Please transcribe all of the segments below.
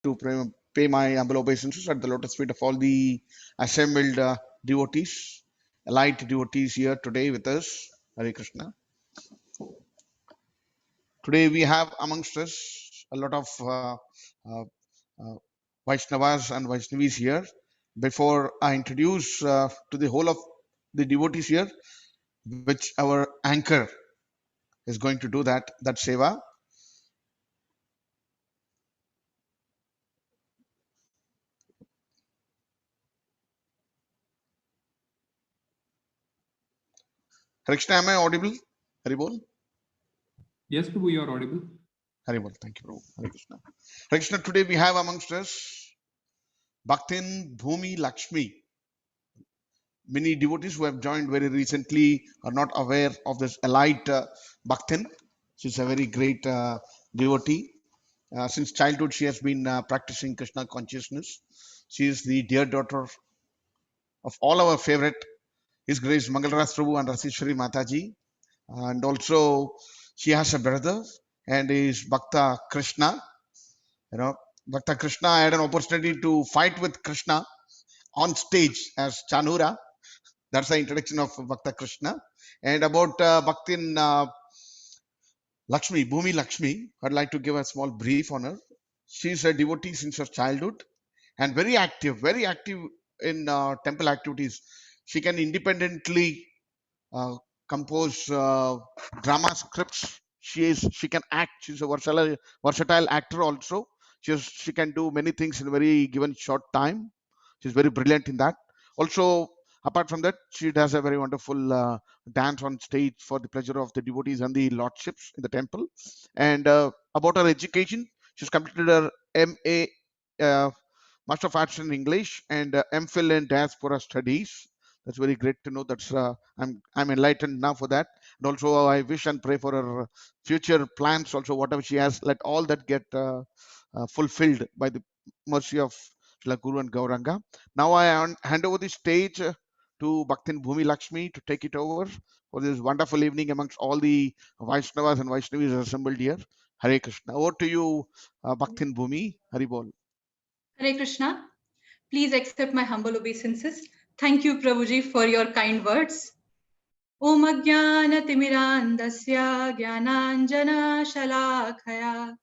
to pay my humble obeisances at the lotus feet of all the assembled devotees, light devotees here today with us. Hare Krishna. Today we have amongst us a lot of uh, uh, Vaishnavas and Vaishnavis here. Before I introduce to the whole of the devotees here, which our anchor is going to do that seva. Hare Krishna, am I audible? Haribol? Yes, Prabhu, you are audible. Haribol, thank you, Prabhu. Hare Krishna. Hare Krishna, today we have amongst us Bhaktin Bhumi Lakshmi. Many devotees who have joined very recently are not aware of this elite Bhaktin. She's a very great devotee. Since childhood, she has been practicing Krishna consciousness. She is the dear daughter of all our favorite, His Grace Mangalras Prabhu and Rasishwari Mataji. And also, she has a brother and is Bhakta Krishna. Bhakta Krishna, I had an opportunity to fight with Krishna on stage as Chanura. That's the introduction of Bhakta Krishna. And about Bhaktin Lakshmi, Bhumi Lakshmi, I'd like to give a small brief on her. She's a devotee since her childhood and very active in temple activities. She can independently compose drama scripts. She can act. She's a versatile actor also. She can do many things in a very given short time. She's very brilliant in that. Also, apart from that, she does a very wonderful dance on stage for the pleasure of the devotees and the lordships in the temple. And about her education, she's completed her MA, Master of Arts in English, and MPhil in Diaspora Studies. That's very great to know. That's I'm enlightened now for that. And also, I wish and pray for her future plans. Also, whatever she has, let all that get fulfilled by the mercy of Srila Guru and Gauranga. Now I hand over the stage to Bhaktin Bhumi Lakshmi to take it over for this wonderful evening amongst all the Vaishnavas and Vaishnavis assembled here. Hare Krishna. Over to you, Bhaktin Bhumi. Hari Bol. Hare Krishna. Please accept my humble obeisances. Thank you, Prabhuji, for your kind words. Om Ajnana Timirandasya Jnananjana Shalakaya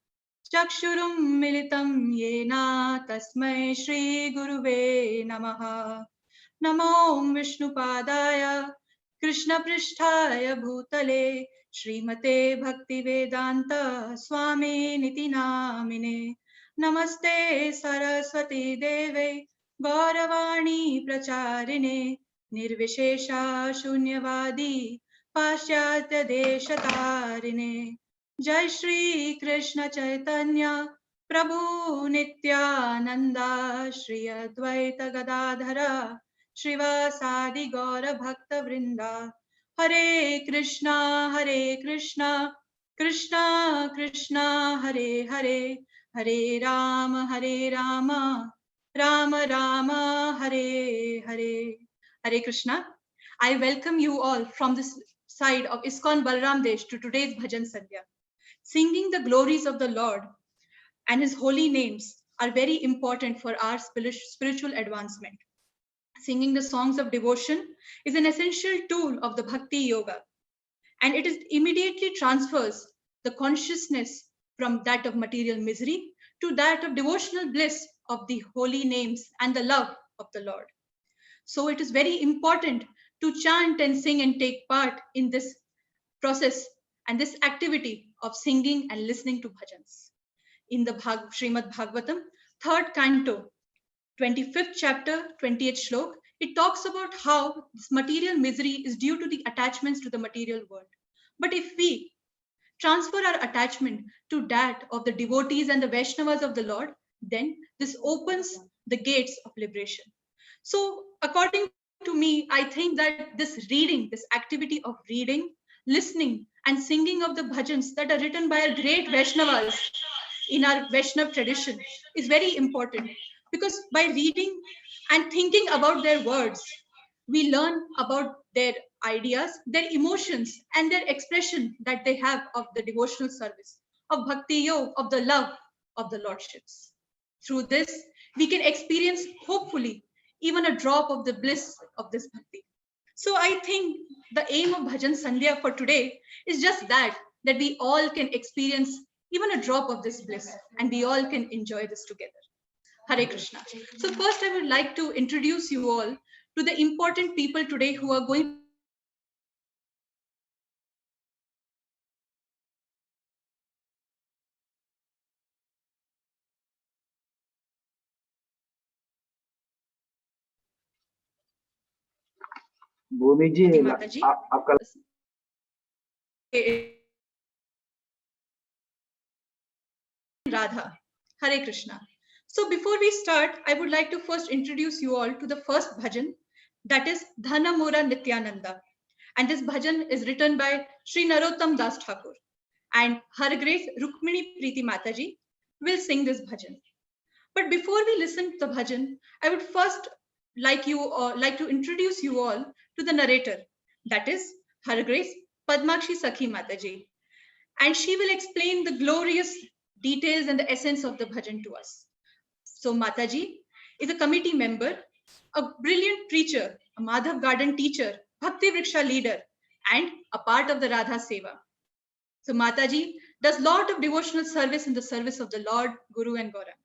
Chakshurum Militam Yena Tasmai Shri Guruve Namaha. Namo Vishnupadaya Krishna Pristhaya Bhutale Srimate Bhaktivedanta Swami Niti Namine. Namaste Saraswati Deve Gauravani Pracharine Nirvishesha Shunyavadi Paschatya Deshatarine. Jai Shri Krishna Caitanya Prabhu Nityananda Shri Advaita Gadadhara Shrivasadi Gaura Bhakta Vrinda. Hare Krishna Krishna Krishna Hare Hare Hare Rama Rama Rama Hare Hare. Hare Krishna. I welcome you all from this side of ISKCON Balram Desh to today's Bhajan Sandhya. Singing the glories of the Lord and his holy names are very important for our spiritual advancement. Singing the songs of devotion is an essential tool of the Bhakti Yoga, and it immediately transfers the consciousness from that of material misery to that of devotional bliss of the holy names and the love of the Lord. So it is very important to chant and sing and take part in this process and this activity of singing and listening to bhajans. In the Srimad Bhagavatam, 3rd canto, 25th chapter, 20th shlok, it talks about how this material misery is due to the attachments to the material world. But if we transfer our attachment to that of the devotees and the Vaishnavas of the Lord, then this opens the gates of liberation. So according to me, I think that this reading, this activity of reading, listening and singing of the bhajans that are written by our great Vaishnavas in our Vaishnav tradition is very important, because by reading and thinking about their words, we learn about their ideas, their emotions, and their expression that they have of the devotional service, of bhakti yoga, of the love of the lordships. Through this, we can experience, hopefully, even a drop of the bliss of this bhakti. So I think the aim of Bhajan Sandhya for today is just that we all can experience even a drop of this bliss and we all can enjoy this together. Hare Krishna. So first I would like to introduce you all to the important people today who are going to share their thoughts on this bhajan. So first I would like to introduce you all to the narrator, that is Bhumi. Bhumi ji Preeti Mataji. आपका Radha. Hare Krishna. So before we start, I would like to first introduce you all to the first bhajan, that is Dhana Mora Nityananda. And this bhajan is written by Sri Narottam Das Thakur. And Her Grace Rukmini Preeti Mataji will sing this bhajan. But before we listen to the bhajan, I would first like to introduce you all to the narrator, that is Her Grace Padmakshi Sakhi Mataji, and she will explain the glorious details and the essence of the bhajan to us. So Mataji is a committee member, a brilliant preacher, a Madhav Garden teacher, Bhakti Vriksha leader, and a part of the Radha Seva. So Mataji does lot of devotional service in the service of the Lord, Guru and Gauranga.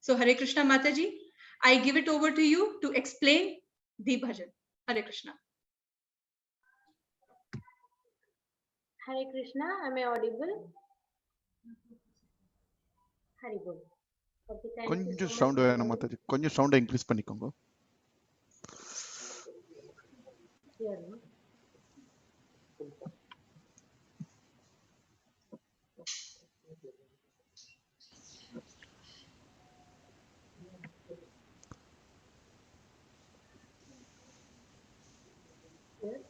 So Hare Krishna Mataji, I give it over to you to explain the bhajan. Hare Krishna. Hare Krishna, am I audible? Hare Bol. Okay, thank you கொஞ்சம் so sound much. வேணும் மாதாஜி, கொஞ்சம் சவுண்டை increase பண்ணிக்கோங்க. Here, no? Yes.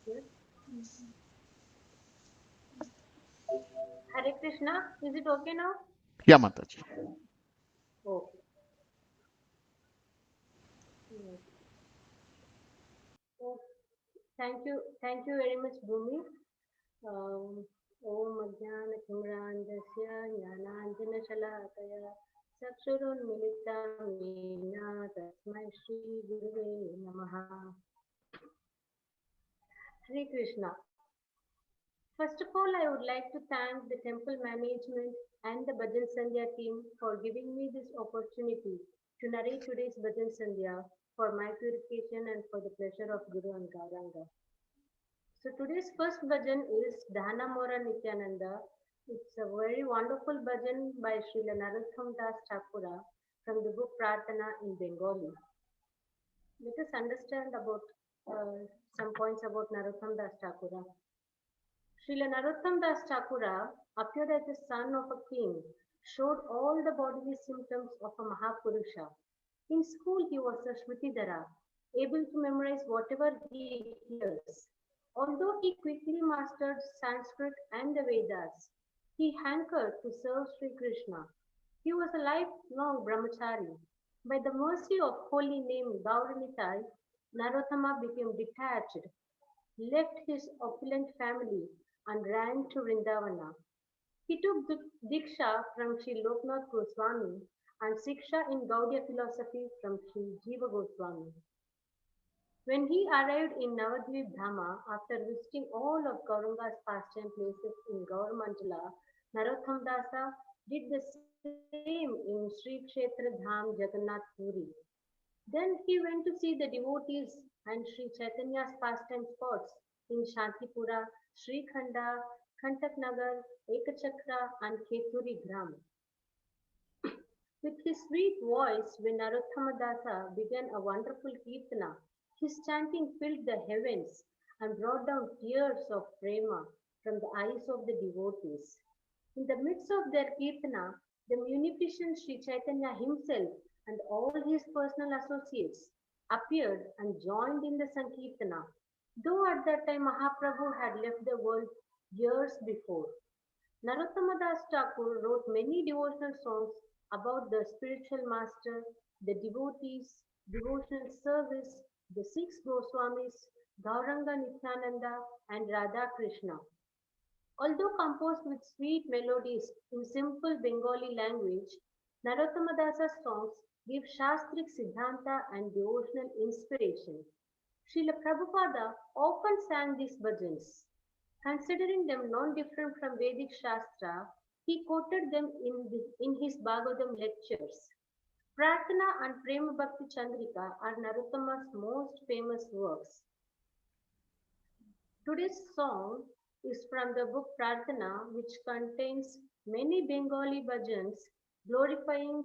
Yes. Hare Krishna, is it okay now? Yeah Mataji. Okay. Yes. Oh, thank you very much, Bhumi. Om Ajnana Timrandasya Jnananjana Shalakaya Chakshurunmilitam Yena Tasmai Shri Guruve Namaha. Hare Krishna. First of all, I would like to thank the temple management and the Bhajan Sandhya team for giving me this opportunity to narrate today's Bhajan Sandhya for my purification and for the pleasure of Guru and Gauranga. So today's first bhajan is Dhana Mora Nityananda. It's a very wonderful bhajan by Srila Narottam Das Thakura from the book Prarthana in Bengali. Let us understand about some points about Narottam Das Thakura. Srila Narottam Das Thakura appeared as the son of a king, showed all the bodily symptoms of a Mahapurusha. In school, he was a Shmritidhara, able to memorize whatever he hears. Although he quickly mastered Sanskrit and the Vedas, he hankered to serve Sri Krishna. He was a lifelong brahmachari. By the mercy of holy name Gauranitai, Narottama became detached, left his opulent family, and ran to Vrindavana. He took Diksha from Sri Loknath Goswami and Siksha in Gaudiya philosophy from Sri Jiva Goswami. When he arrived in Navadvip Dhama after visiting all of Gauranga's pastime places in Gauramandala, Narottam Dasa did the same in Sri Kshetra Dham Jagannath Puri. Then he went to see the devotees and Sri Chaitanya's pastime spots in Shantipura, Sri Khanda, Kantak Nagar, Ekachakra, and Keturi Gram. With his sweet voice, when Narottama Dasa began a wonderful kirtana, his chanting filled the heavens and brought down tears of prema from the eyes of the devotees. In the midst of their kirtana, the munificent Sri Chaitanya himself and all his personal associates appeared and joined in the Sankirtana, though at that time Mahaprabhu had left the world years before. Narottama Das Thakur wrote many devotional songs about the spiritual master, the devotees, devotional service, the six Goswamis, Gauranga Nityananda, and Radha Krishna. Although composed with sweet melodies in simple Bengali language, Narottama Dasa's songs give Shastric Siddhanta and devotional inspiration. Srila Prabhupada often sang these bhajans. Considering them non-different from Vedic Shastra, he quoted them in his Bhagavatam lectures. Prarthana and Prema Bhakti Chandrika are Narottama's most famous works. Today's song is from the book Prarthana, which contains many Bengali bhajans glorifying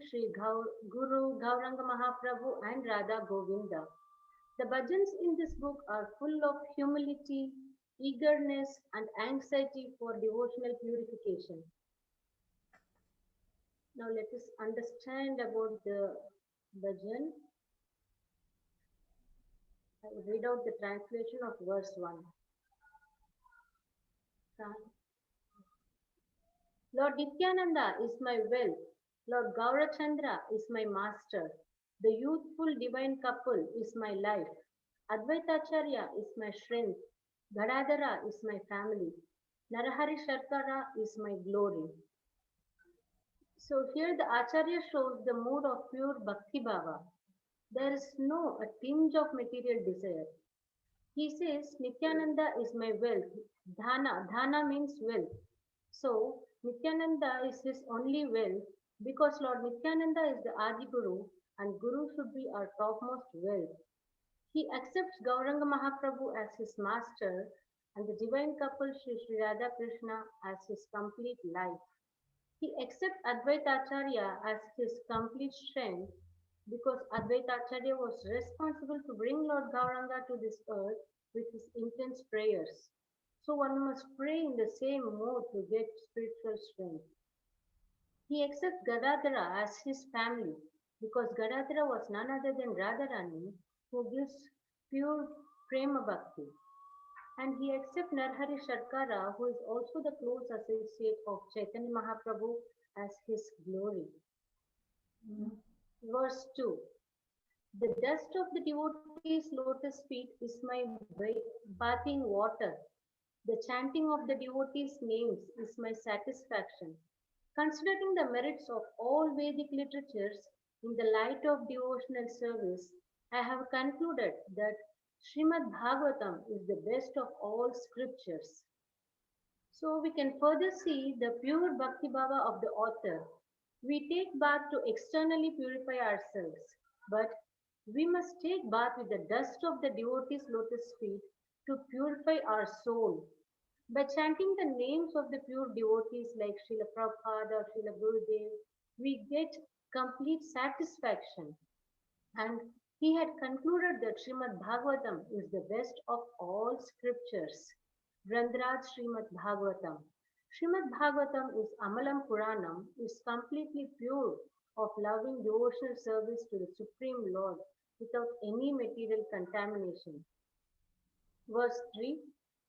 Guru Gauranga Mahaprabhu and Radha Govinda. The bhajans in this book are full of humility, eagerness, and anxiety for devotional purification. Now let us understand about the bhajan. I will read out the translation of verse 1. Lord Nityananda is my wealth. Lord Gaurachandra is my master. The youthful divine couple is my life. Advaitacharya is my strength. Gadadhara is my family. Narahari Sharkara is my glory. So here the Acharya shows the mood of pure Bhakti Bhava. There is no a tinge of material desire. He says Nityananda is my wealth. Dhana means wealth. So Nityananda is his only wealth because Lord Nityananda is the Adi Guru and Guru should be our topmost wealth. He accepts Gauranga Mahaprabhu as his master and the divine couple Sri Radha Krishna as his complete life. He accepts Advaita Acharya as his complete strength because Advaita Acharya was responsible to bring Lord Gauranga to this earth with his intense prayers. So one must pray in the same mode to get spiritual strength. He accepts Gadadhara as his family because Gadadhara was none other than Radharani who gives pure Prema Bhakti. And he accepts Narhari Sharkara who is also the close associate of Chaitanya Mahaprabhu as his glory. Verse 2. The dust of the devotee's lotus feet is my bathing water. The chanting of the devotees' names is my satisfaction. Considering the merits of all Vedic literatures in the light of devotional service, I have concluded that Srimad Bhagavatam is the best of all scriptures. So we can further see the pure Bhakti Bhava of the author. We take bath to externally purify ourselves, but we must take bath with the dust of the devotee's lotus feet to purify our soul. By chanting the names of the pure devotees like Srila Prabhupada or Srila Gurudev, we get complete satisfaction. And he had concluded that Srimad Bhagavatam is the best of all scriptures. Grandraj Srimad Bhagavatam. Srimad Bhagavatam is Amalam Puranam, is completely pure of loving devotional service to the Supreme Lord without any material contamination. Verse 3.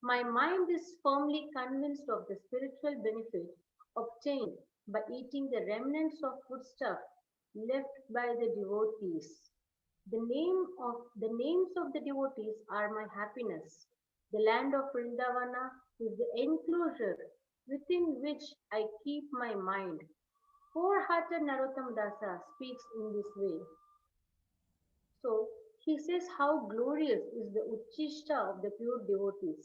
My mind is firmly convinced of the spiritual benefit obtained by eating the remnants of foodstuff left by the devotees. The names of the devotees are my happiness. The land of Vrindavana is the enclosure within which I keep my mind. Four-hearted Narottama Dasa speaks in this way. So he says how glorious is the Uchishta of the pure devotees.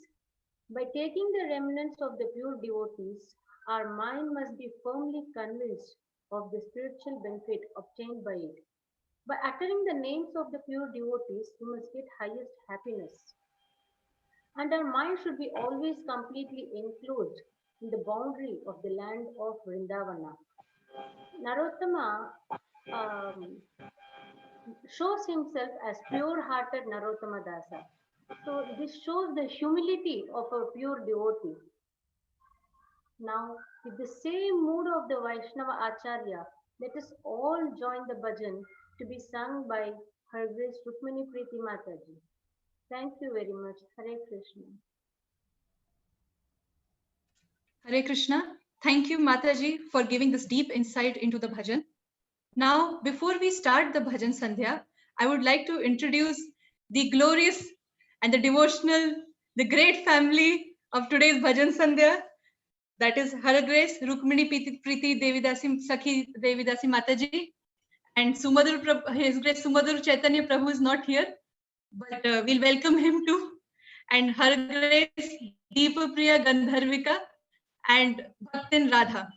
By taking the remnants of the pure devotees, our mind must be firmly convinced of the spiritual benefit obtained by it. By uttering the names of the pure devotees, we must get highest happiness. And our mind should be always completely enclosed in the boundary of the land of Vrindavana. Narottama shows himself as pure-hearted Narottama Dasa. So this shows the humility of a pure devotee. Now, with the same mood of the Vaishnava Acharya, let us all join the bhajan to be sung by Her Grace Rukmini Preeti Mataji. Thank you very much. Hare Krishna. Hare Krishna. Thank you, Mataji, for giving this deep insight into the bhajan. Now, before we start the Bhajan Sandhya, I would like to introduce the glorious and the devotional, the great family of today's Bhajan Sandhya. That is Her Grace Rukmini Preeti Devi Dasi Sakhi Devi Dasi Mataji, and Sumadura, His Grace Sumadura Caitanya Prabhu is not here, but we'll welcome him too. And Her Grace Deepapriya Gandharvika and Bhaktin Radha.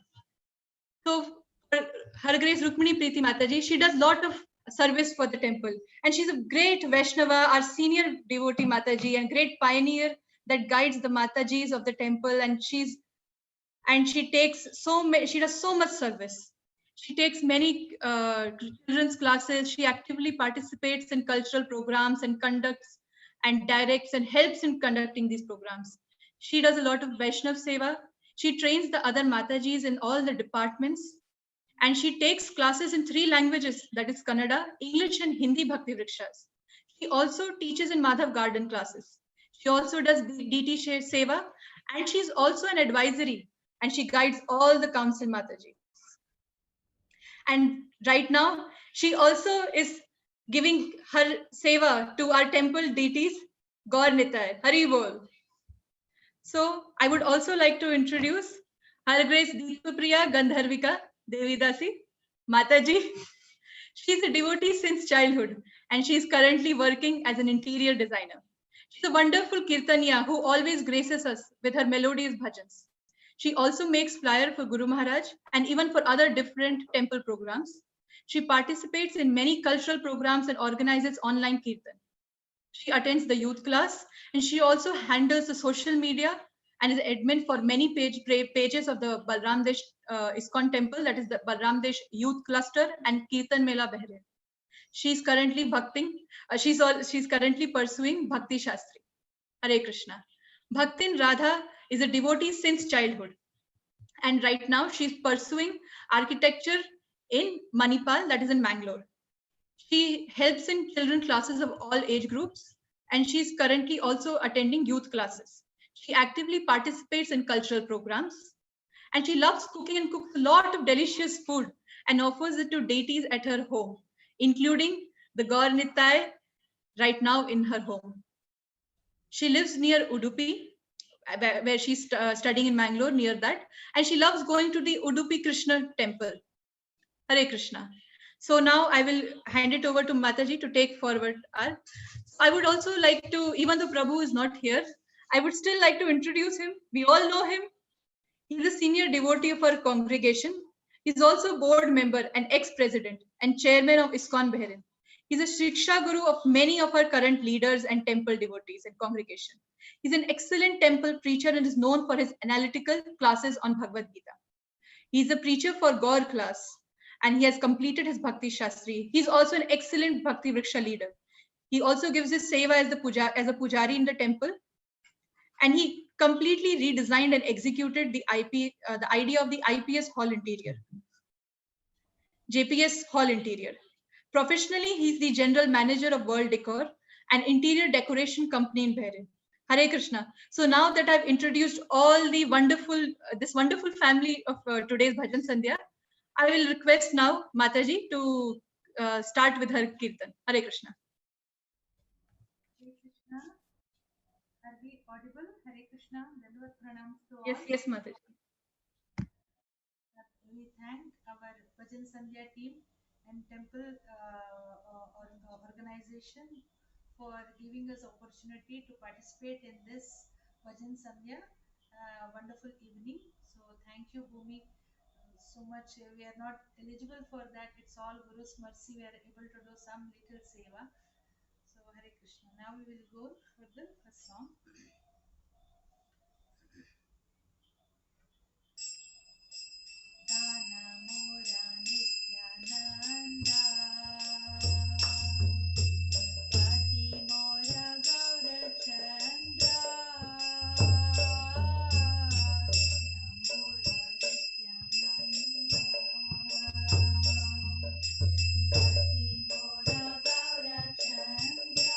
So Her Grace Rukmini Preeti Mataji, she does lot of service for the temple, and she's a great Vaishnava, our senior devotee Mataji, and great pioneer that guides the Matajis of the temple. And she does so much service. She takes many children's classes. She actively participates in cultural programs and conducts and directs and helps in conducting these programs. She does a lot of Vaishnav Seva. She trains the other Matajis in all the departments. And she takes classes in 3 languages, that is Kannada, English, and Hindi Bhakti Vrikshas. She also teaches in Madhav Garden classes. She also does DT Seva, and she's also an advisory, and she guides all the council Mataji. And right now, she also is giving her seva to our temple deities, Gaur Nitai, Hari Bol. So I would also like to introduce Her Grace Deepapriya Gandharvika Devi Dasi Mataji. She's a devotee since childhood, and she is currently working as an interior designer. She's a wonderful Kirtaniya who always graces us with her melodious bhajans. She also makes flyer for Guru Maharaj and even for other different temple programs. She participates in many cultural programs and organizes online kirtan. She attends the youth class, and she also handles the social media and is admin for many pages of the Balram Desh ISKCON temple, that is the Balram Desh Youth Cluster and Kirtan Mela Behre. She's currently she's currently pursuing Bhakti Shastri. Hare Krishna. Bhaktin Radha is a devotee since childhood, and right now she's pursuing architecture in Manipal, that is in Mangalore. She helps in children classes of all age groups, and she's currently also attending youth classes. She actively participates in cultural programs, and she loves cooking and cooks a lot of delicious food and offers it to deities at her home, including the Gaur Nitai right now in her home. She lives near Udupi, where she's studying in Mangalore, near that, and she loves going to the Udupi Krishna temple. Hare Krishna. So now I will hand it over to Mataji to take forward our. I would also like to, even though Prabhu is not here, I would still like to introduce him. We all know him. He's a senior devotee of our congregation. He's also board member and ex-president and chairman of ISKCON Behrin. He's a Shiksha Guru of many of our current leaders and temple devotees and congregation. He's an excellent temple preacher and is known for his analytical classes on Bhagavad Gita. He's a preacher for Gaur class, and he has completed his Bhakti Shastri. He's also an excellent Bhakti Vriksha leader. He also gives his seva as a pujari in the temple, and he completely redesigned and executed the idea of the IPS hall interior, JPS hall interior. Professionally, he's the general manager of World Decor, an interior decoration company in Behrin. Hare Krishna. So now that I've introduced all the this wonderful family of today's Bhajan Sandhya, I will request now Mataji to start with her kirtan. Hare Krishna. Hare Krishna. Are we audible? Hare Krishna. Dandavat pranam to all. Yes, Mataji. We thank our Bhajan Sandhya team and temple organization for giving us opportunity to participate in this Bhajan Sandhya wonderful evening. So thank you, Bhumi, so much. We are not eligible for that. It's all Guru's mercy. We are able to do some little seva. So Hare Krishna. Now we will go for the first song. Namora Nityananda Pati Mora Gaura Chandra Namora Nityananda Pati Mora Gaura Chandra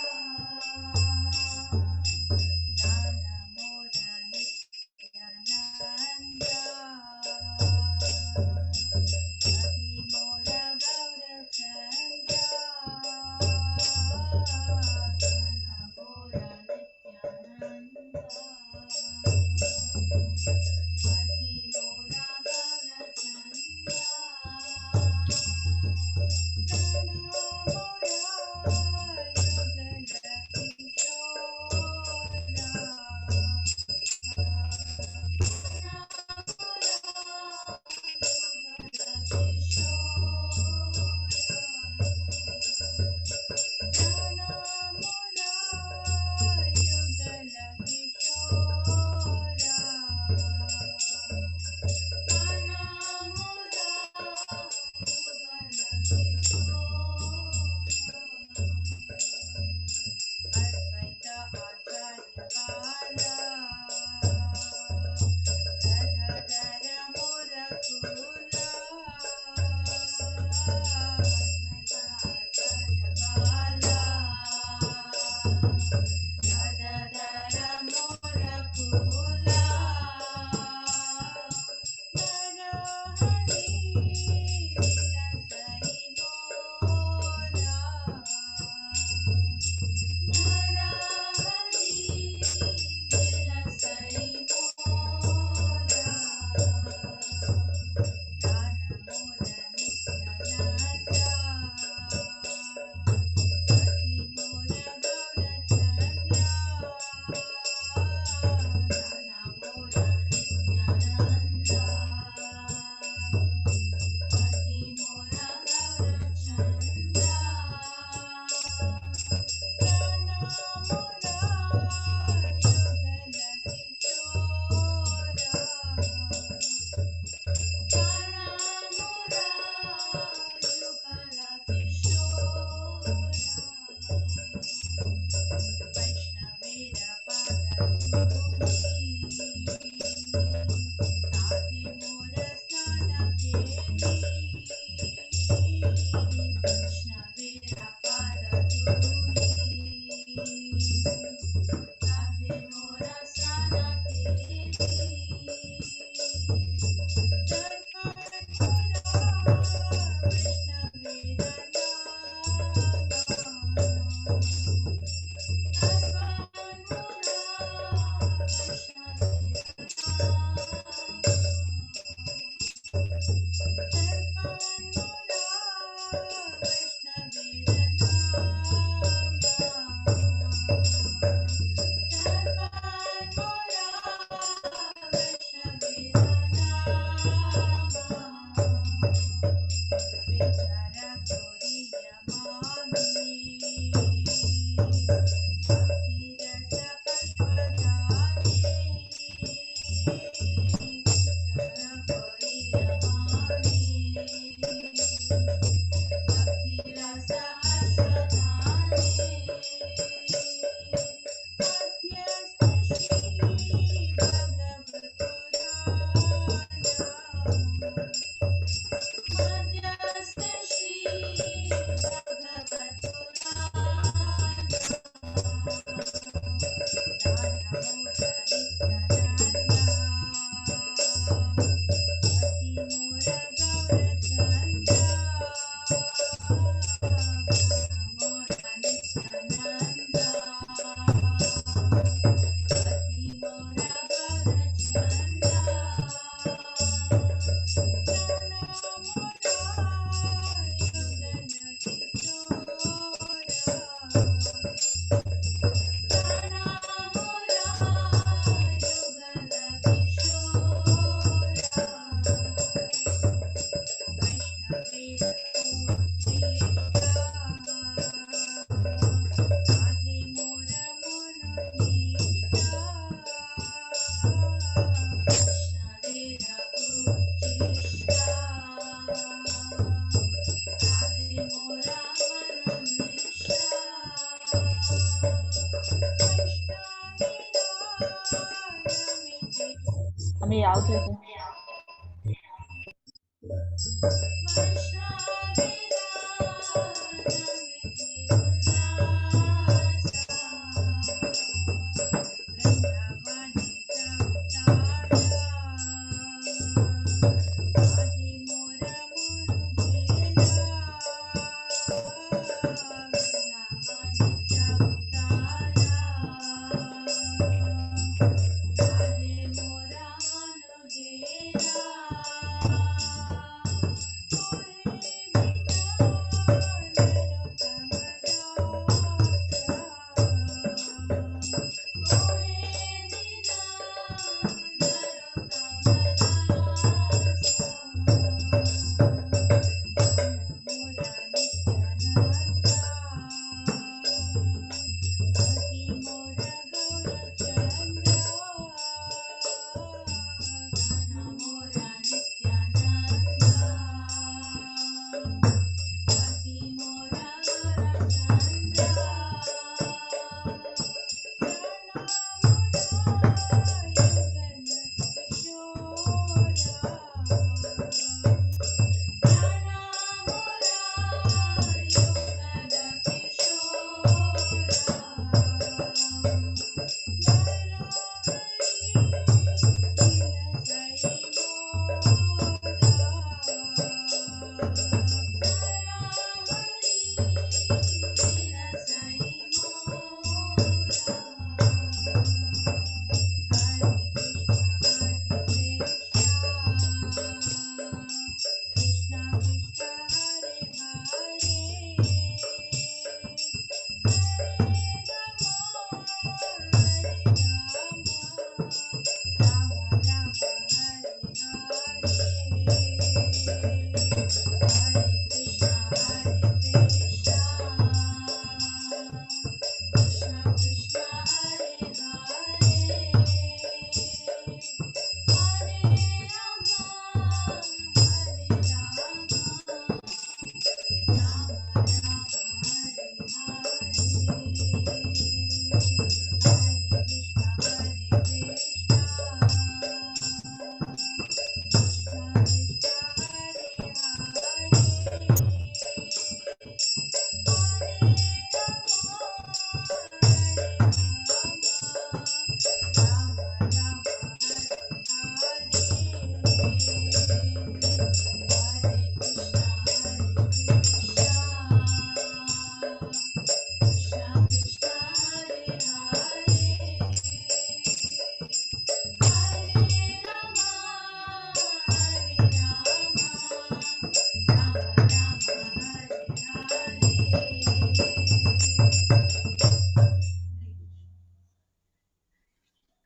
আমি out হয়েছে।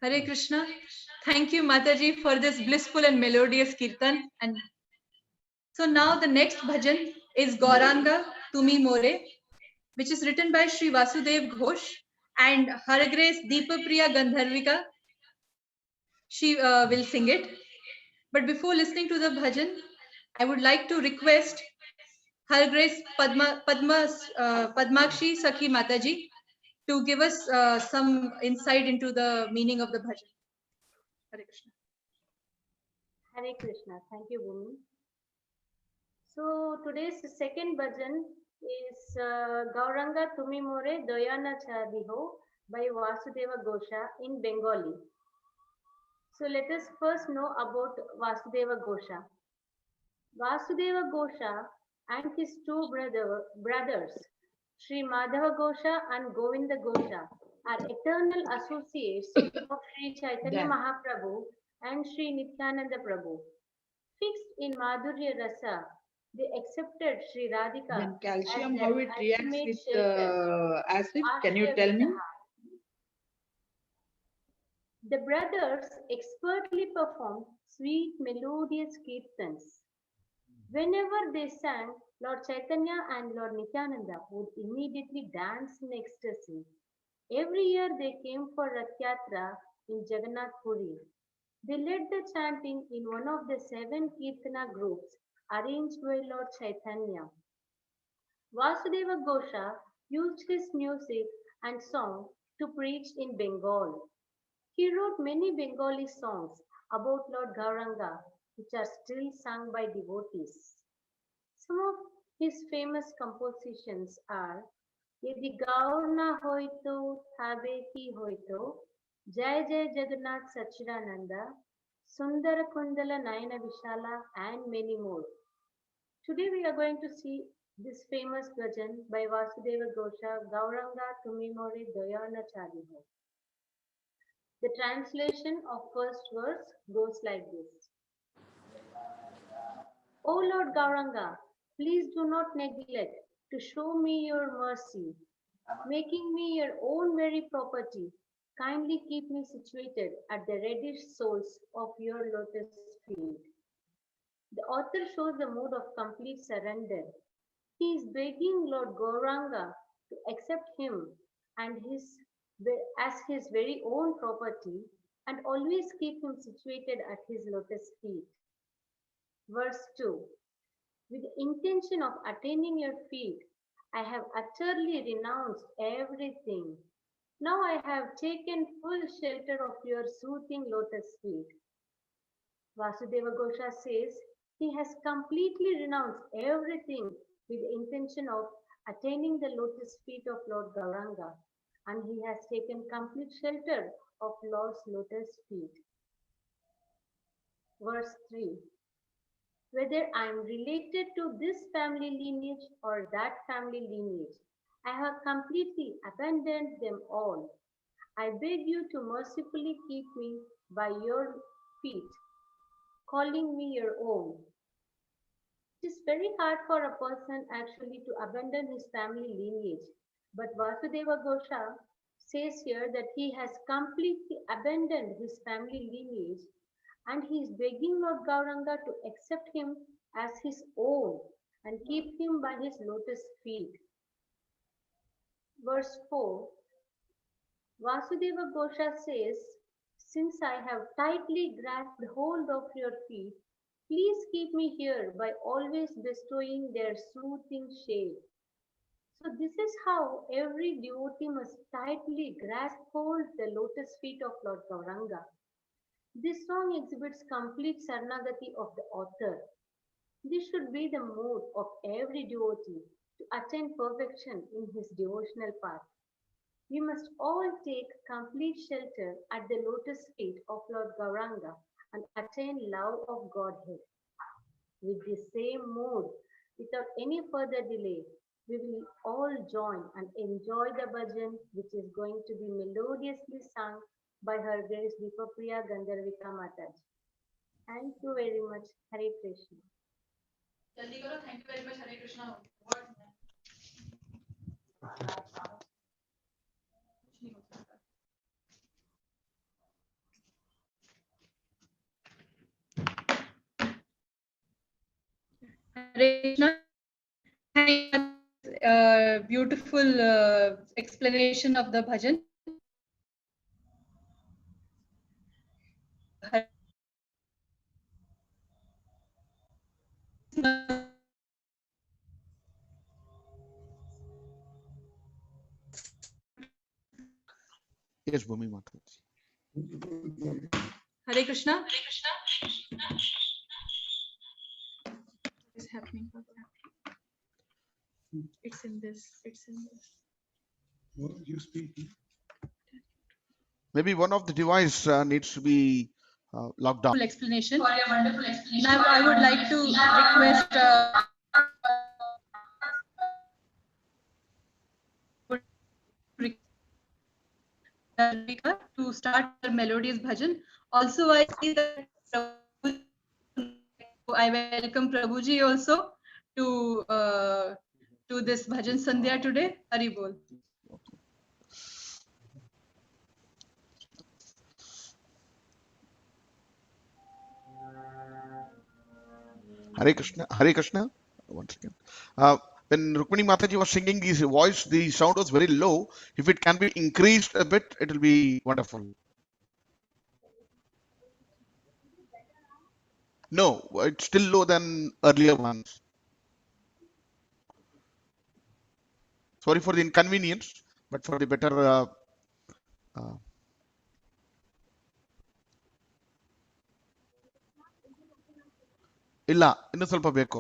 Hare Krishna. Thank you, Mataji, for this blissful and melodious kirtan. And so now the next bhajan is Gauranga Tumi More, which is written by Sri Vasudev Ghosh and Her Grace Deepapriya Gandharvika. She will sing it. But before listening to the bhajan, I would like to request Her Grace Padmakshi Sakhi Mataji to give us some insight into the meaning of the bhajan. Hare Krishna. Hare Krishna. Thank you, Bhumi. So today's second bhajan is Gauranga Tumi More Dayana Chadiho by Vasudeva Gosha in Bengali. So let us first know about Vasudeva Gosha. Vasudeva Gosha and his two brothers, Sri Madhava Gosha and Govinda Gosha, are eternal associates of Sri Chaitanya Mahaprabhu and Sri Nityananda Prabhu. Fixed in Madhurya Rasa, they accepted Sri Radhika Then calcium, as their how it reacts ultimate with shelter. acid? Can you tell me? The brothers expertly performed sweet melodious kirtans. Whenever they sang, Lord Chaitanya and Lord Nityananda would immediately dance in ecstasy. Every year they came for Rath Yatra in Jagannath Puri. They led the chanting in one of the 7 Kirtana groups arranged by Lord Chaitanya. Vasudeva Gosha used his music and song to preach in Bengal. He wrote many Bengali songs about Lord Gauranga, which are still sung by devotees. Some of his famous compositions are Yedi Gaur na hoito, Thabe ki hoito, Jai Jai Jagannath Sachidananda, Sundara Kundala Nayana Vishala, and many more. Today we are going to see this famous bhajan by Vasudeva Gosha, Gauranga Tumimore Dayana Chadiho. The translation of first verse goes like this. O Lord Gauranga, please do not neglect to show me your mercy. Making me your own very property, kindly keep me situated at the reddish soles of your lotus feet. The author shows the mood of complete surrender. He is begging Lord Gauranga to accept him and as his very own property and always keep him situated at his lotus feet. Verse 2. With the intention of attaining your feet, I have utterly renounced everything. Now I have taken full shelter of your soothing lotus feet. Vasudeva Gosha says he has completely renounced everything with the intention of attaining the lotus feet of Lord Gauranga, and he has taken complete shelter of Lord's lotus feet. Verse 3. Whether I am related to this family lineage or that family lineage, I have completely abandoned them all. I beg you to mercifully keep me by your feet, calling me your own. It is very hard for a person actually to abandon his family lineage, but Vasudeva Gosha says here that he has completely abandoned his family lineage and he is begging Lord Gauranga to accept him as his own and keep him by his lotus feet. Verse 4, Vasudeva Gosha says, since I have tightly grasped hold of your feet, please keep me here by always bestowing their soothing shade. So this is how every devotee must tightly grasp hold the lotus feet of Lord Gauranga. This song exhibits complete Sarnagati of the author. This should be the mood of every devotee to attain perfection in his devotional path. We must all take complete shelter at the lotus feet of Lord Gauranga and attain love of Godhead. With this same mood, without any further delay, we will all join and enjoy the bhajan which is going to be melodiously sung by Her Grace Deepapriya Gandharvika Mataji. Thank you very much. Hare Krishna. Jaldi karo. Thank you very much. Hare Krishna. Krishna. Beautiful explanation of the bhajan. Yes, Bhumi Mata. Hare Krishna. What is happening? It's in this. What are you speaking? Maybe one of the device needs to be locked down. Full explanation. Now I would like to request Gandharvika to start the melodious bhajan. Also, I see that I welcome Prabhuji also to this bhajan sandhya today. Hari bol. Hare Krishna. Hare Krishna. Once again. When Rukmini Mataji was singing his voice, the sound was very low. If it can be increased a bit, it will be wonderful. No, it's still lower than earlier ones. Sorry for the inconvenience, but for the better. ಇಲ್ಲ ಇನ್ನು ಸ್ವಲ್ಪ ಬೇಕು.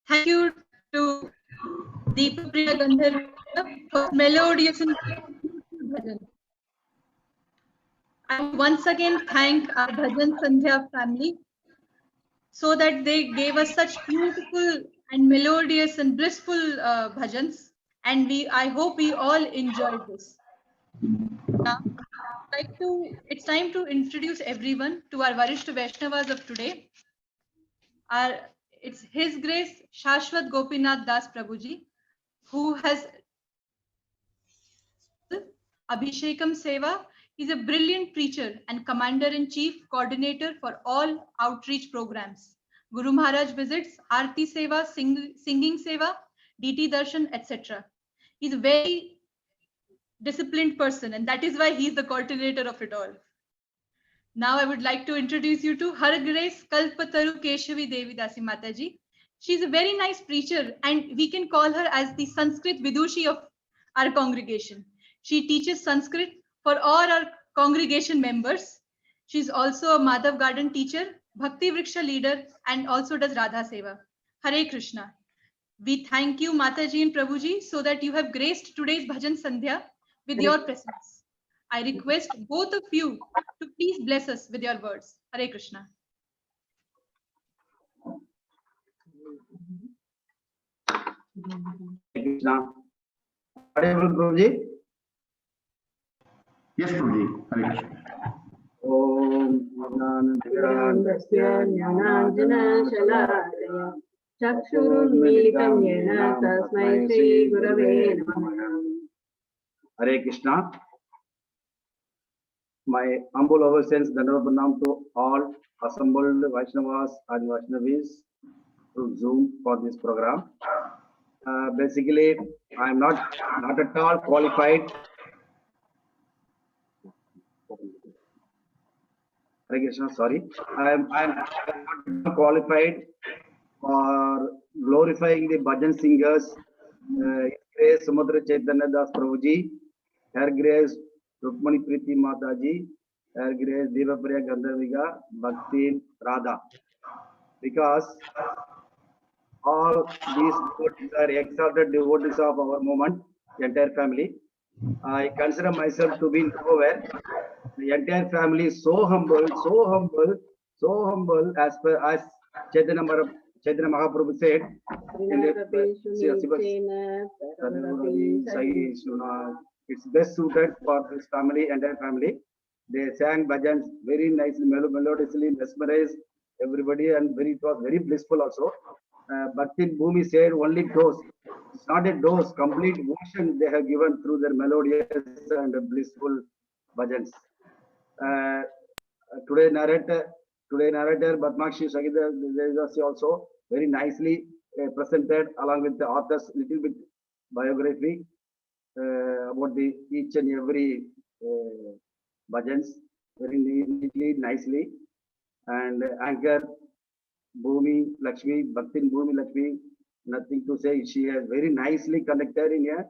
Thank you to Deepapriya Gandharvika for melodious and bhajan. I once again thank our Bhajan Sandhya family so that they gave us such beautiful and melodious and blissful bhajans. And I hope we all enjoyed this. Now, it's time to introduce everyone to our Varishta Vaishnavas of today. It's His Grace Saswat Gopinath Das Prabhuji, who has Abhishekam Seva. He's a brilliant preacher and commander-in-chief coordinator for all outreach programs. Guru Maharaj visits, Aarti Seva, singing Seva, DT Darshan, etc. He's a very disciplined person, and that is why he's the coordinator of it all. Now I would like to introduce you to Her Grace Kalpataru Kesavi Devi Dasi Mataji. She's a very nice preacher, and we can call her as the Sanskrit Vidushi of our congregation. She teaches Sanskrit for all our congregation members. She's also a Madhav Garden teacher, Bhakti Vriksha leader, and also does Radha Seva. Hare Krishna. We thank you, Mataji and Prabhuji, so that you have graced today's Bhajan Sandhya with your presence. I request both of you to please bless us with your words. Hare Krishna. Krishna. Audible, Prabhuji? Yes, Prabhuji. Hare Krishna. Om Jnananjana Chakshurunmilitam Yena Tasmai Shri Gurave Namaha. Hare Krishna. My humble obeisance, Dandava Pranam to all assembled Vaishnavas and Vaishnavis through Zoom for this program. Basically, I am not at all qualified. Hare Krishna, sorry. I am not qualified for glorifying the bhajan singers. Grace Sumadura Caitanya Das Prabhuji, Her Grace Rukmini Preeti Mataji, Her Grace Deepapriya Gandharvika, Bhaktin Radha. Because all these devotees are exalted devotees of our movement, the entire family. I consider myself to be nowhere. The entire family is so humble, as Chaitanya Mahaprabhu said. It's best suited for this family, entire family. They sang bhajans very nicely, melodiously, mesmerized everybody, and it was very blissful also. Bhaktin Bhumi said only dose. It's not a dose, complete devotion they have given through their melodious and blissful bhajans. Today narrator Today narrator Padmakshi Sakhi Dasi also very nicely presented along with the author's little bit biography about the each and every bhajans very neatly, nicely. And anchor Bhumi Lakshmi, Bhaktin Bhumi Lakshmi, nothing to say. She has very nicely conducted in here,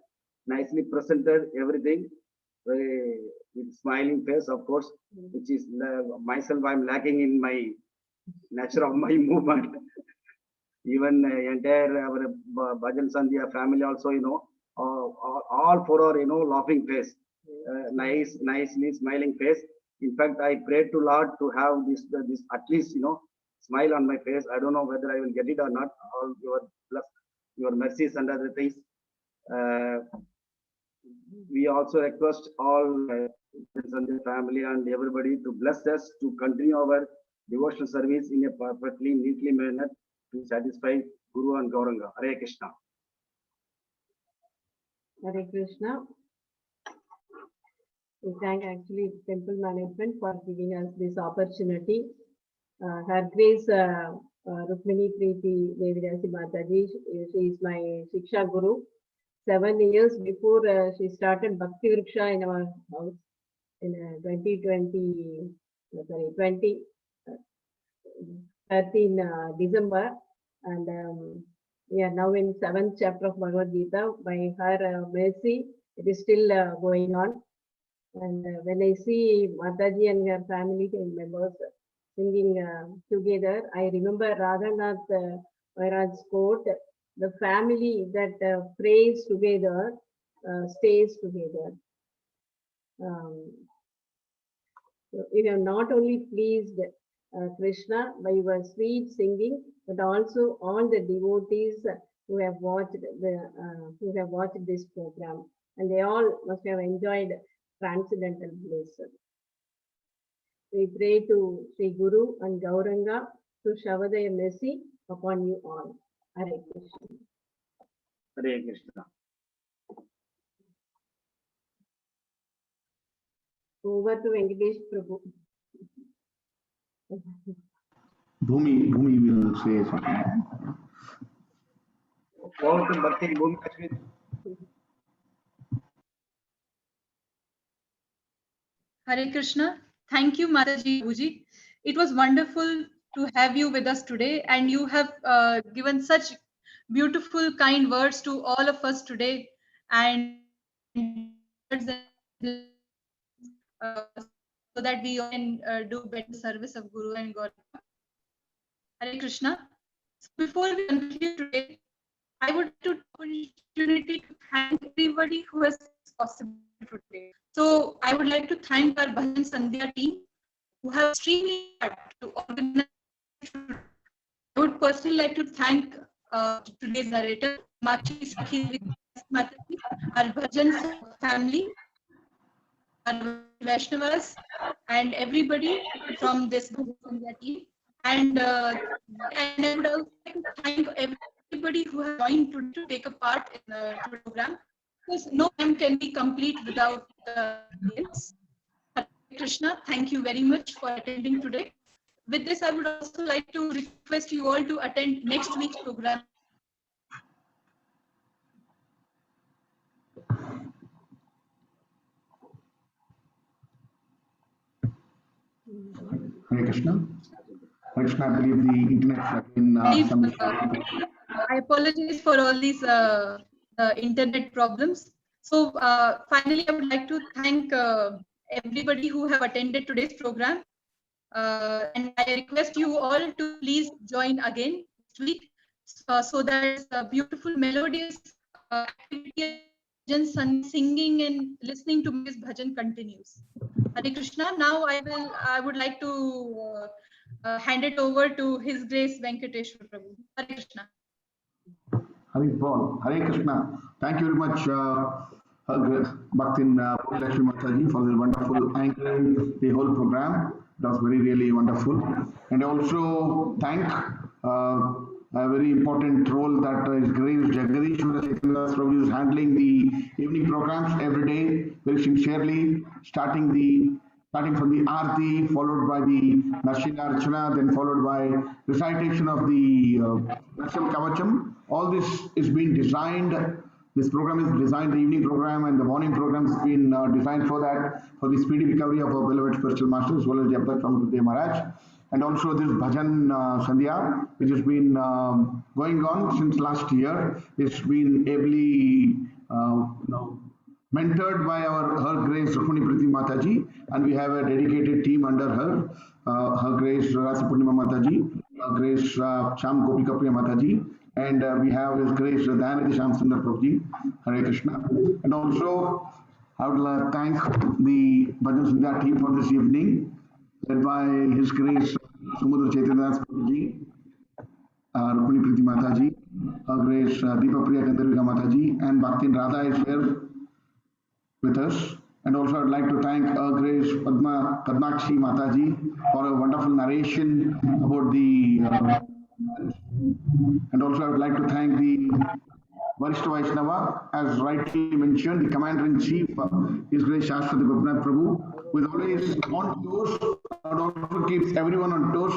nicely presented everything, very with smiling face, of course, which is myself. I'm lacking in my nature of my movement. Even entire our Bhajan Sandhya family also, all four are, laughing face, nicely smiling face. In fact, I prayed to Lord to have this at least, smile on my face. I don't know whether I will get it or not. All your mercies and other things. We also request all friends and the family and everybody to bless us to continue our devotional service in a perfectly, neatly manner to satisfy Guru and Gauranga. Hare Krishna. Hare Krishna. We thank actually temple management for giving us this opportunity. Her Grace Rukmini Preeti Devi Dasi Mataji, she is my Shiksha Guru. 7 years before she started Bhakti Vriksha in our house in 13 December, and we are now in 7th chapter of Bhagavad Gita. By her mercy, it is still going on. And when I see Mataji and her family members singing together, I remember Radhanath Vairaj's quote, the family that prays together stays together. So you have not only pleased Krishna by your sweet singing, but also all the devotees who have watched this program, and they all must have enjoyed transcendental bliss. We pray to Sri Guru and Gauranga to shower their mercy upon you all. Hare Krishna. Hare Krishna. Over to Venkatesh Prabhu. Bhumi will say something. Over to Bhakti Bhumi Lakshmi. Hare Krishna. Thank you, Mataji Bhuji. It was wonderful to have you with us today, and you have given such beautiful, kind words to all of us today, and so that we all can do better service of Guru and God. Hare Krishna. So before we conclude today, I would like to take the opportunity to thank everybody who has possible today. So I would like to thank our Bhajan Sandhya team who have extremely hard to organize. I would personally like to thank today's narrator, Sakhi, our Bhajan family, our Vaishnavas, and everybody from this Bhajan Sandhya team. And I would also like to thank everybody who has joined today to take a part in the program, because no program can be complete without the audience. Hare Krishna, thank you very much for attending today. With this, I would also like to request you all to attend next week's program. Hare Krishna. Hare Krishna, I believe the internet has been I apologize for all these internet problems. So finally, I would like to thank everybody who have attended today's program. And I request you all to please join again next week so that the beautiful melodious activity of singing and listening to this bhajan continues. Hare Krishna. Now I would like to hand it over to His Grace Venkateshwar Prabhu. Hare Krishna. Hare Bol. Hare Krishna. Thank you very much, Bhaktin Bhumi Lakshmi Mataji, for the wonderful anchoring the whole program. It was very, really wonderful. And I also thank a very important role that His Grace Jagadishwara Chaitanya Prabhu is handling the evening programs every day, very sincerely, starting the starting from the Aarti, followed by the Narshingarchana, then followed by recitation of the Narsim Kavacham. All this is being designed. This program is designed, the evening program and the morning program has been designed for that, for the speedy recovery of our beloved spiritual master as well as Japa Swamitri Maharaj. And also this Bhajan Sandhya, which has been going on since last year. It's been ably mentored by her Grace Rukmini Preeti Mataji, and we have a dedicated team under her. Her Grace Rasa Purnima Mataji, Her Grace Sham Gopikapriya Mataji, and we have His Grace Dayanati Sham Sundar Prabhuji, Hare Krishna. And also, I would thank the Bhajan Sandhya team for this evening, led by His Grace Sumadura Chaitanya Prabhuji, Rukmini Preeti Mataji, Her Grace Deepapriya Gandharvika Mataji, and Bhaktin Radha is here with us. And also I'd like to thank Her Grace Padmakshi Mataji for a wonderful narration about the and also I would like to thank the Varishta Vaishnava, as rightly mentioned, the Commander-in-Chief, His Grace Saswatha Gopinatha Prabhu, who is always on toes and also keeps everyone on toes,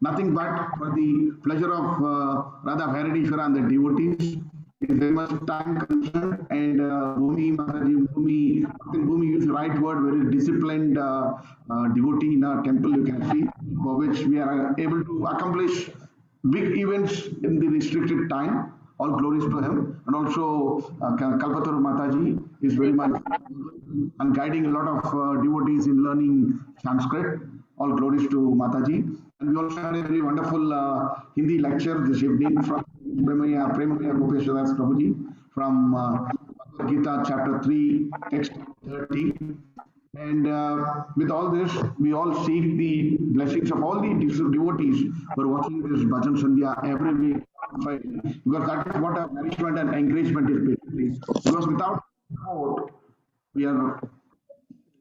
nothing but for the pleasure of Radha Bhairadishwara and the devotees. It is very much time concerned, and Bhumi Mataji, Bhaktin Bhumi used the right word, very disciplined devotee in our temple, you can see, for which we are able to accomplish big events in the restricted time. All glories to him. And also Kalpataru Mataji is very much and guiding a lot of devotees in learning Sanskrit. All glories to Mataji. And we also had a very wonderful Hindi lecture this evening from Premaya Gopeshwar Prabhuji from Bhagavad Gita chapter 3 text 30. And with all this, we all seek the blessings of all the devotees who are watching this Bhajan Sandhya every week, because that is what our nourishment and encouragement is basically. Because without support, we are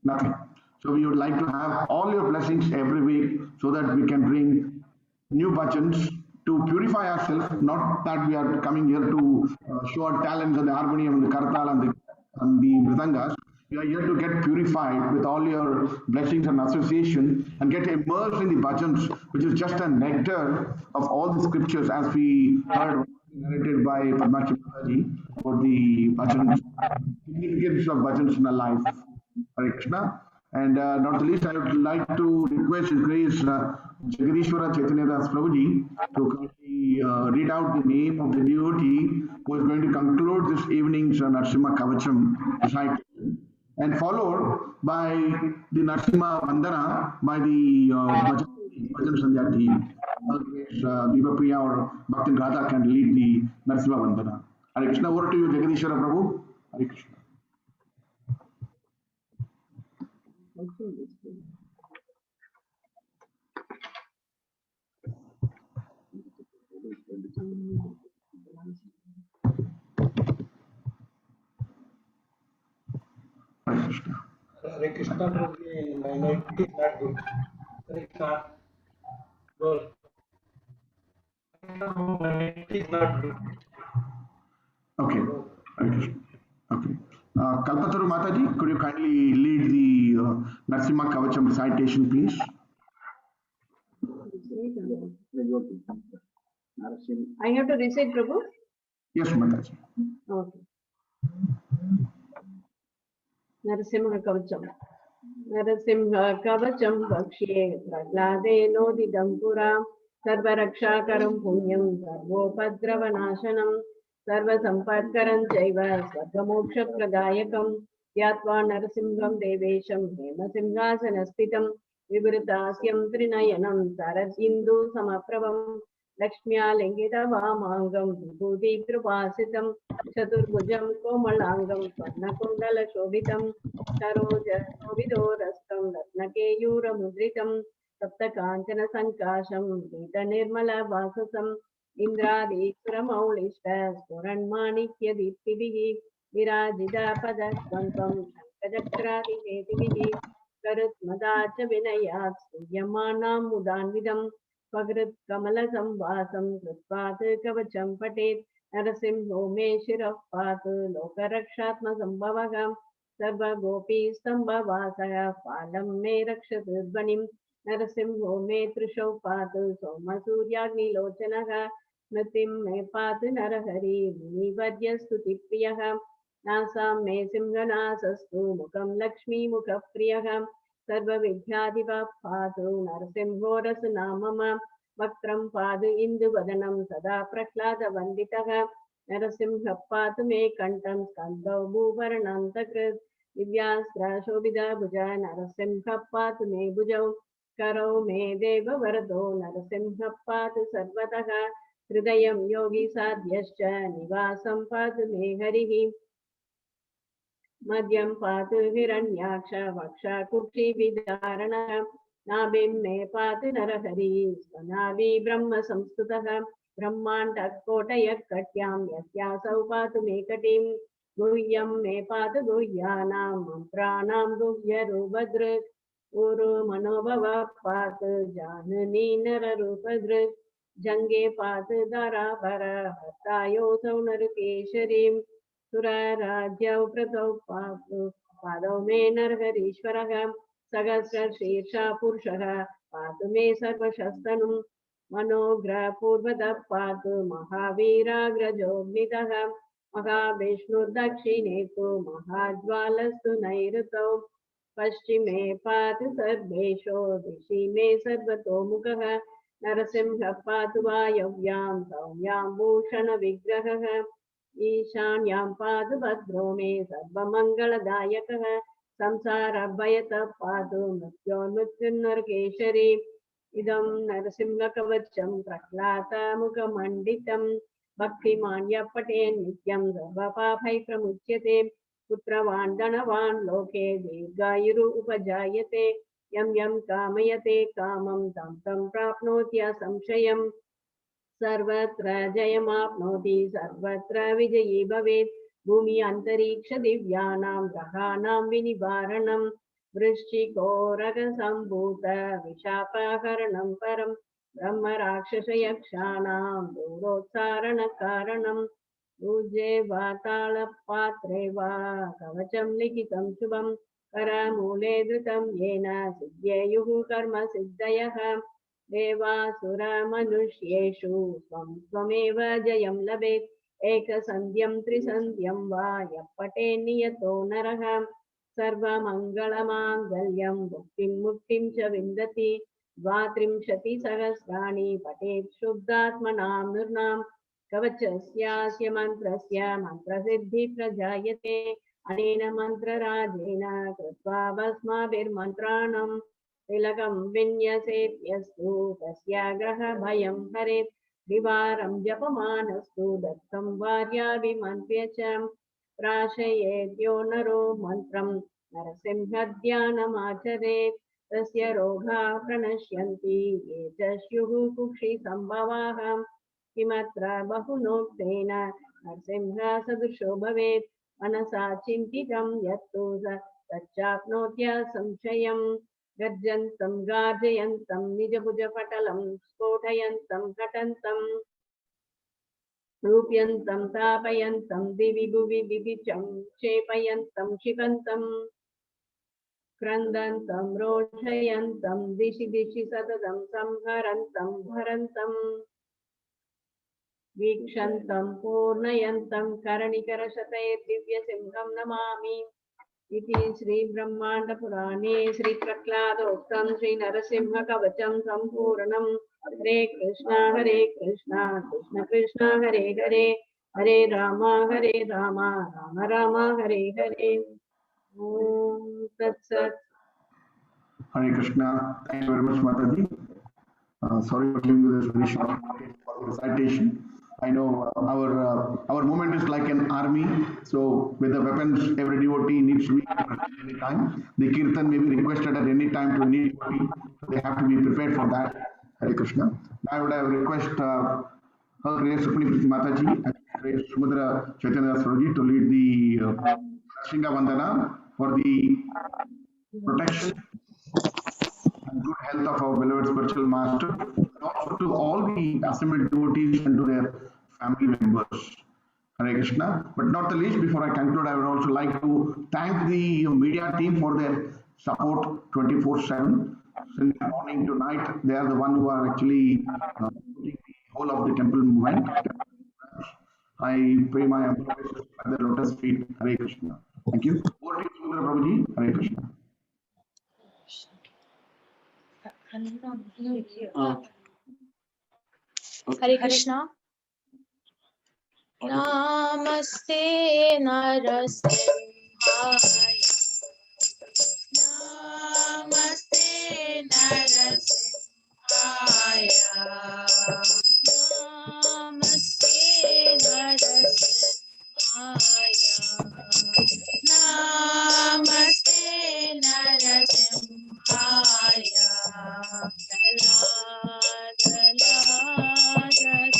nothing. So we would like to have all your blessings every week so that we can bring new bhajans to purify ourselves, not that we are coming here to show our talents on the harmonium and the kartal and the mridangas. We are here to get purified with all your blessings and association and get immersed in the bhajans, which is just a nectar of all the scriptures, as we heard narrated by Padmakshi Mataji about the bhajans, significance of bhajans in our life. Hare Krishna. And not the least, I would like to request His Grace Jagadishwara Chaitanya Das Prabhuji to kindly read out the name of the devotee who is going to conclude this evening's Narsimha Kavacham recitation, and followed by the Narsimha Vandana by the Bhajan Sandhya team. Deepapriya or Bhaktin Radha can lead the Narsimha Vandana. Hare Krishna, over to you, Jagadishwara Prabhu. Hare Krishna. Hare Krishna, Prabhuji, my night is not good. Hare Krishna, Lord. My night is not good. Okay. Okay. Kalpataru Mataji, could you kindly lead the Narsimha Kavacham recitation, please? I have to recite, Prabhu? Yes, Mataji. Okay. Narasimha Kavacham. Narasimha Kavacham Vakshye Prahladenodidam Puram Sarvaraksha-karam Punyam Sarvopadravanashanam Sarvasampatkaram Chaiva Swargamoksha-pradayakam Yatva Narasimham Devesham Hemasimhasanastitam Vibhritasyam Trinayanam Sarasindhu Samaprabham Lakshmya Lingita Vamangam Vibhuti Krupasitam Chaturbhujam Komalangam Swarnakundala Shobhitam Saroja Shobhidorastam Ratnakeyura Mudritam Saptakanchana Sankasham Vita Nirmala Vasasam Indradiksura Maulishta Spuranmanikya Diptivihi Virajida Padasvankam Shankajakradi Hetivihi Karutmadacha Vinayat Suyamanam Mudanvidam Pagrit Kamala Sambhasam Krutvat Kavacham Patet Narasimho me Shirappat Lokarakshatma Sambhavagam सर्वगोपीस्तम्भवासः पालं मे रक्षतु ध्वनिं नरसिंहो मे तृषौ पातु सोमसूर्याग्निलोचनः स्मृतिं मे पातु नरहरि मुनिवर्यस्तुतिप्रियः नासां मे सिंहनासस्तु मुखं लक्ष्मीमुखप्रियः सर्वविद्याधिपः पातु नरसिंहो रसनामम वक्त्रं पातु इन्दुवदनं सदा प्रह्लादवन्दितः नरसिंहः पातु मे कण्ठं स्कन्दौ भूभरणन्तकृत् दिव्यास्त्रशोभिता भुजा नरसिंहः पातु मे भुजौ करौ मे देववरदो नरसिंहः पातु सर्वतः हृदयं योगी साध्यश्च निवासं पातु मे हरिः मध्यं पातु हिरण्याक्ष वक्षकुक्षिविदारणः नाभिं मे पातु नरहरिः स्वनाभि ब्रह्म संस्तुतः ब्रह्माण्डकोटयः कट्यां यस्यासौ पातु मे कटिं गुह्यं मे पातु गुह्यानां मन्त्राणां गुह्यरूपदृक् ऊरु मनोभवः पातु जाननी नररूपदृक् जङ्गे पातु धराभर हस्तायोऽसौ नरकेशरीं सुरराज्यौ प्रतौ पादौ मे नरहरीश्वरः सहस्रशीर्षा पुरुषः पातु मे सर्वशस्तनुं मनोग्रहपूर्वतः पातु महावीराग्रजोऽग्नितः महाविष्णुर्दक्षिणे तु महाज्वालस्तु नैऋतौ पश्चिमे पातु सर्वेषु दिशि मे सर्वतोमुखः नरसिंहः पातु वायव्यां सौम्यां भूषणविग्रहः ईशान्यां पातु भद्रो मे सर्वमङ्गलदायकः संसारभयतः पातु मृत्योन्मृत्युर्नरकेशरी इदं नरसिंहकवचं प्रह्लादमुखमण्डितं भक्तिमान् यः पठेत् नित्यं सर्वपापैः प्रमुच्यते पुत्रवान् धनवान् लोके दीर्घायुः उपजायते यं यं कामयते कामं तं तं प्राप्नोत्यसंशयम् सर्वत्र जयमाप्नोति सर्वत्र विजयी भवेत् भूमि अन्तरिक्ष दिव्यानां ग्रहाणां विनिवारणं वृश्चिकोरगसम्भूत विशापहरणं परं ब्रह्म राक्षसयक्षाणां दूरोत्सारणकारणं भुजे वा तालपात्रे वा कवचं लिखितं शुभं करमूले धृतं येन सिद्ध्येयुः कर्मसिद्धयः देवासुरमनुष्येषु स्वं स्वमेव जयं लभेत् एकसन्ध्यं त्रिसन्ध्यं वा यः पठेत् नियतो नरः सर्वमङ्गलमाङ्गल्यं मुक्तिं मुक्तिं च विन्दति 32 पठेत् शुद्धात्मनां नृणां कवचस्यास्य मन्त्रस्य मन्त्रसिद्धिः प्रजायते अनेन मन्त्रराजेन कृत्वा भस्माभिर्मन्त्राणम् तिलकं विन्यसेत् यस्तु तस्य ग्रहभयं हरेत् द्विवारं जपमानस्तु दत्तं भार्याभिमन्त्र्य च प्राशयेद्यो नरो मन्त्रं नरसिंहध्यानमाचरेत् तस्य रोगाः प्रणश्यन्ति ये च स्युः कुक्षिसम्भवाः किमत्र बहुनोक्तेन नरसिंहः सदृशो भवेत् मनसा चिन्तितं यत्तु तच्चाप्नोत्यसंशयम् गर्जन्तं गार्जयन्तं निजभुजपटलं स्फोटयन्तं घटन्तं रूप्यन्तं तापयन्तं दिवि भुवि विविचं क्षेपयन्तं क्षिपन्तं क्रन्दन्तं रोषयन्तं दिशि दिशि सततं संहरन्तं भरन्तं वीक्षन्तं पूर्णयन्तं करणिकरशतैर्दिव्यसिंहं नमामि इति श्रीब्रह्माण्डपुराणे श्रीप्रह्लादोक्तं श्रीनरसिंहकवचं सम्पूर्णम् हरे कृष्ण कृष्ण कृष्ण हरे हरे हरे राम राम राम हरे हरे ॐ तत्सत् Hare Krishna. Thank you very much, Mataji. Sorry for giving you this very short notice for the recitation. I know our movement is like an army, so with the weapons, every devotee needs to be at any time. The kirtan may be requested at any time to any devotee, so they have to be prepared for that. Hare Krishna. Now I would have request Her Grace Rukmini Preeti Mataji and Grace Sumadura Caitanya Saroji to lead the Shringa Vandana for the protection and good health of our beloved spiritual master, and also to all the assembled devotees and to their family members. Hare Krishna. But not the least, before I conclude, I would also like to thank the media team for their support 24/7. Since morning to night, they are the one who are actually putting the whole of the temple movement. I pay my obeisances at the lotus feet. Hare Krishna. Thank you. Over to you, Sumitra Prabhuji. Hare Krishna. Hare Krishna. Namaste Narasimhaya. Namaste Narasimhaya. Namaste Narasimhaya. Namaste Narasimhaya. Dala dala dala.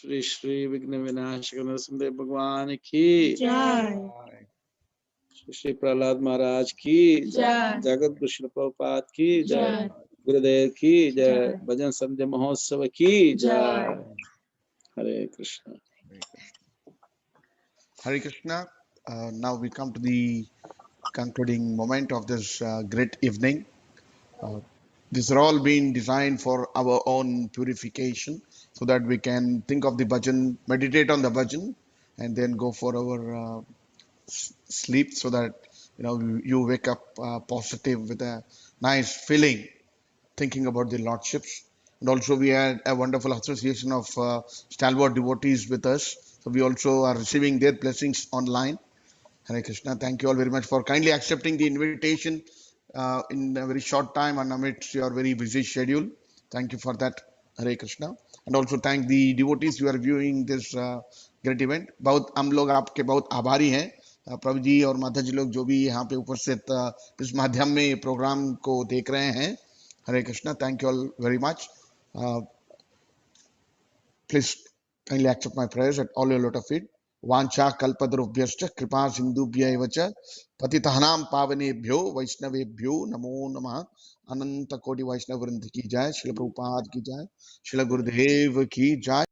Shri Shri विघ्न विनाशक नरसिंह भगवान की Jai. Shri Prahlad महाराज की जय, जगत गुरु श्री प्रभुपाद की जय, गुरुदेव की जय, भजन संध्या महोत्सव की जय। हरे Krishna. Hare Krishna. Now we come to the concluding moment of this great evening. These are all being designed for our own purification, so that we can think of the bhajan, meditate on the bhajan, and then go for our sleep, so that you wake up positive with a nice feeling, thinking about the lordships. And also we had a wonderful association of stalwart devotees with us, so we also are receiving their blessings online. Hare Krishna. Thank you all very much for kindly accepting the invitation in a very short time and amidst your very busy schedule. Thank you for that. Hare Krishna. And also thank the devotees who are viewing this great event. बहुत हम लोग आपके बहुत आभारी हैं, प्रभु जी और माता जी लोग जो भी यहाँ पे उपस्थित इस माध्यम में प्रोग्राम को देख रहे हैं. Hare Krishna. Thank you all very much. Please kindly accept my prayers at all your lot of feet. वांछा कल्पतरुभ्यश्च कृपा सिंधुभ्य एव च पतितानां पावनेभ्यो वैष्णवेभ्यो नमो नमः. अनंत कोटि वैष्णव वृंद की जय. श्रील प्रभुपाद की जय. श्रील गुरुदेव की जय.